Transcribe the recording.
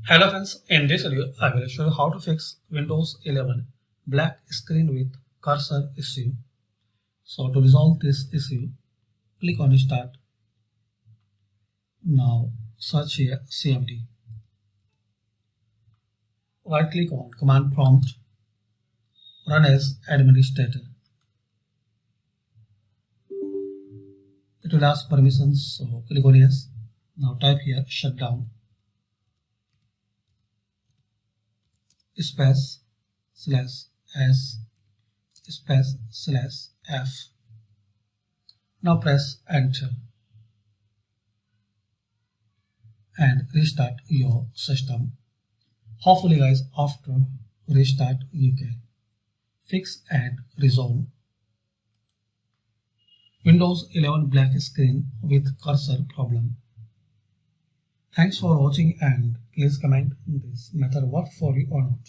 Hello friends, in this video I will show you how to fix Windows 11 black screen with cursor issue. So to resolve this issue, click on Start. Now search here CMD. Right click on Command Prompt, run as administrator. It will ask permissions, so click on Yes. Now type here shutdown space slash S space slash F. Now press enter and restart your system. Hopefully guys, after restart you can fix and resolve Windows 11 black screen with cursor problem. Thanks for watching and please comment this method worked for you or not.